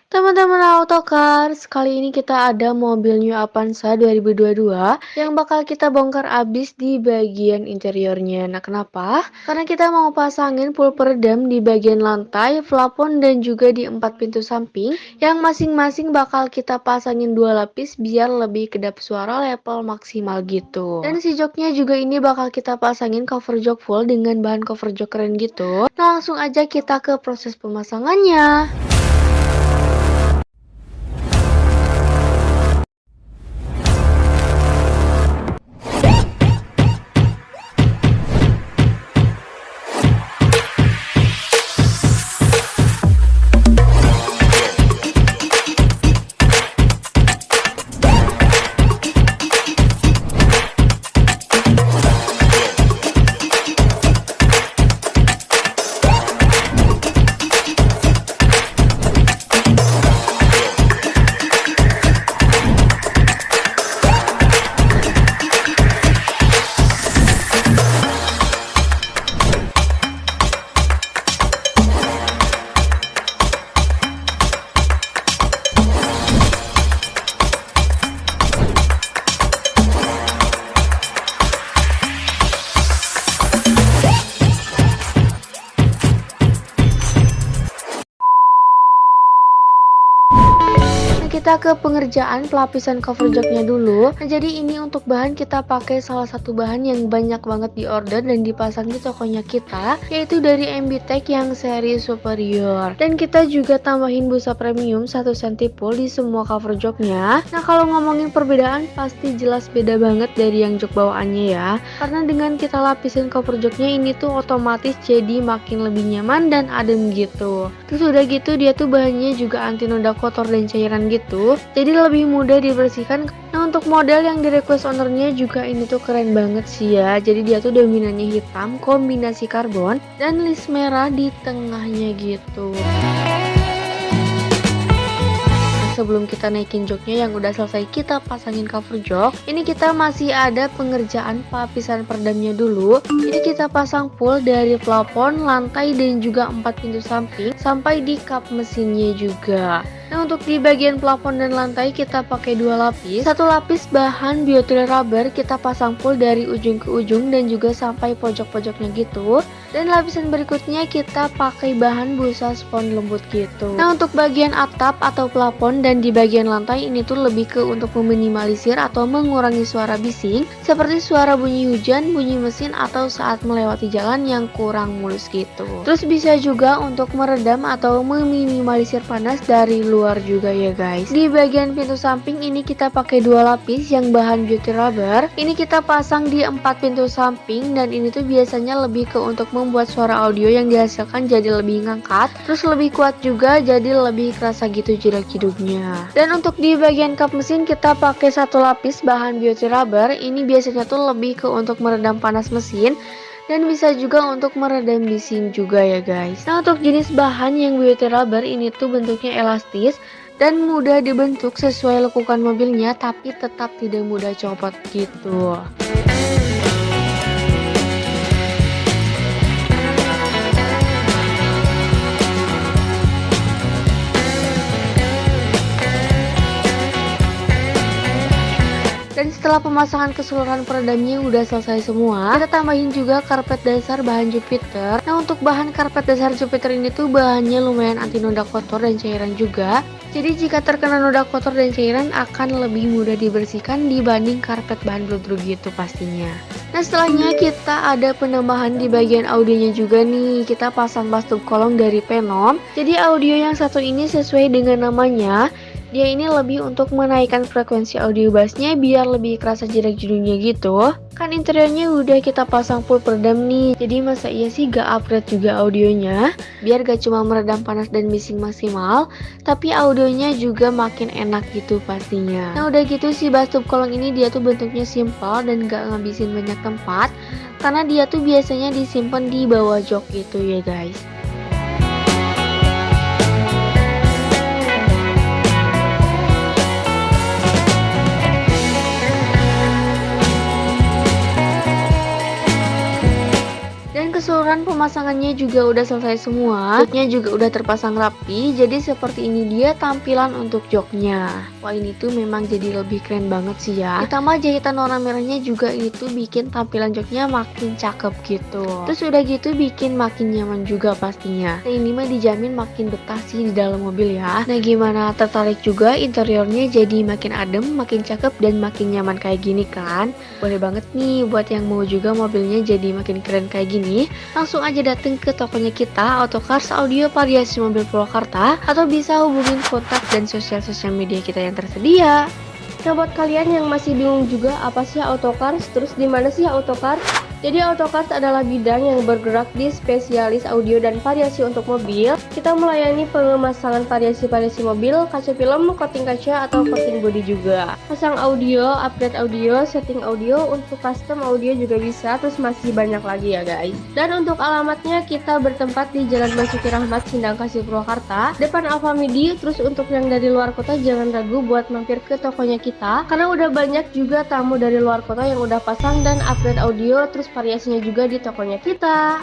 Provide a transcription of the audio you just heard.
Teman-teman Autocars, kali ini kita ada mobil New Avanza 2022 yang bakal kita bongkar abis di bagian interiornya. Nah, kenapa? Karena kita mau pasangin full peredam di bagian lantai, plafon, dan juga di 4 pintu samping yang masing-masing bakal kita pasangin 2 lapis biar lebih kedap suara level maksimal gitu. Dan si joknya juga ini bakal kita pasangin cover jok full dengan bahan cover jok keren gitu. Nah, langsung aja kita ke proses pemasangannya. Kita ke pengerjaan pelapisan cover joknya dulu. Nah, jadi ini untuk bahan kita pakai salah satu bahan yang banyak banget di order dan dipasang di tokonya kita, yaitu dari MBTech yang seri superior. Dan kita juga tambahin busa premium 1 cm full di semua cover joknya. Nah, kalau ngomongin perbedaan pasti jelas beda banget dari yang jok bawaannya ya. Karena dengan kita lapisin cover joknya ini tuh otomatis jadi makin lebih nyaman dan adem gitu. Terus udah gitu dia tuh bahannya juga anti noda kotor dan cairan gitu, jadi lebih mudah dibersihkan. Nah, untuk model yang di request ownernya juga ini tuh keren banget sih ya. Jadi dia tuh dominannya hitam kombinasi karbon dan list merah di tengahnya gitu. Sebelum kita naikin joknya yang udah selesai kita pasangin cover jok, ini kita masih ada pengerjaan lapisan peredamnya dulu. Ini kita pasang full dari plafon, lantai, dan juga 4 pintu samping sampai di kap mesinnya juga. Nah, untuk di bagian plafon dan lantai kita pakai 2 lapis. 1 lapis bahan biotril rubber kita pasang full dari ujung ke ujung dan juga sampai pojok-pojoknya gitu. Dan lapisan berikutnya kita pakai bahan busa spons lembut gitu. Nah, untuk bagian atap atau plafon dan di bagian lantai ini tuh lebih ke untuk meminimalisir atau mengurangi suara bising seperti suara bunyi hujan, bunyi mesin, atau saat melewati jalan yang kurang mulus gitu. Terus bisa juga untuk meredam atau meminimalisir panas dari luar juga ya guys. Di bagian pintu samping ini kita pakai 2 lapis yang bahan beauty rubber. Ini kita pasang di 4 pintu samping dan ini tuh biasanya lebih ke untuk membuat suara audio yang dihasilkan jadi lebih ngangkat, terus lebih kuat juga, jadi lebih kerasa gitu jedak-jeduknya. Dan untuk di bagian kap mesin kita pakai 1 lapis bahan beauty rubber. Ini biasanya tuh lebih ke untuk meredam panas mesin dan bisa juga untuk meredam bising juga ya guys. Nah, untuk jenis bahan yang beauty rubber ini tuh bentuknya elastis dan mudah dibentuk sesuai lekukan mobilnya, tapi tetap tidak mudah copot gitu. Dan setelah pemasangan keseluruhan peredamnya udah selesai semua, kita tambahin juga karpet dasar bahan Jupiter. Nah, untuk bahan karpet dasar Jupiter ini tuh bahannya lumayan anti noda kotor dan cairan juga. Jadi jika terkena noda kotor dan cairan akan lebih mudah dibersihkan dibanding karpet bahan bluedrug gitu pastinya. Nah, setelahnya kita ada penambahan di bagian audionya juga nih. Kita pasang bass tube kolong dari Phenom. Jadi audio yang satu ini sesuai dengan namanya. Dia ini lebih untuk menaikkan frekuensi audio bassnya biar lebih kerasa jedak-jeduknya gitu. Kan interiornya udah kita pasang full peredam nih, jadi masa iya sih gak upgrade juga audionya? Biar gak cuma meredam panas dan bising maksimal, tapi audionya juga makin enak gitu pastinya. Nah, udah gitu si bass tube kolong ini dia tuh bentuknya simpel dan gak ngabisin banyak tempat, karena dia tuh biasanya disimpan di bawah jok gitu ya guys. Keseluruhan pemasangan pemasangannya juga udah selesai semua, joknya juga udah terpasang rapi, jadi seperti ini dia tampilan untuk joknya. Wah, ini tuh memang jadi lebih keren banget sih ya. Ditambah jahitan warna merahnya juga itu bikin tampilan joknya makin cakep gitu. Terus udah gitu bikin makin nyaman juga pastinya. Nah, ini mah dijamin makin betah sih di dalam mobil ya. Nah, gimana, tertarik juga interiornya jadi makin adem, makin cakep, dan makin nyaman kayak gini kan? Boleh banget nih buat yang mau juga mobilnya jadi makin keren kayak gini, langsung aja dateng ke tokonya kita, Autocars Audio Variasi Mobil Purwakarta, atau bisa hubungin kontak dan sosial media kita yang tersedia. Nah, buat kalian yang masih bingung juga apa sih Autocars, terus di mana sih Autocars? Jadi Autocars adalah bidang yang bergerak di spesialis audio dan variasi untuk mobil. Kita melayani pemasangan variasi-variasi mobil, kaca film, coating kaca, atau coating bodi juga. Pasang audio, upgrade audio, setting audio, untuk custom audio juga bisa, terus masih banyak lagi ya guys. Dan untuk alamatnya kita bertempat di Jalan Basuki Rahmat, Sindang Kasih, Purwakarta, depan Alfamidi. Terus untuk yang dari luar kota jangan ragu buat mampir ke tokonya kita, karena udah banyak juga tamu dari luar kota yang udah pasang dan upgrade audio terus variasinya juga di tokonya kita.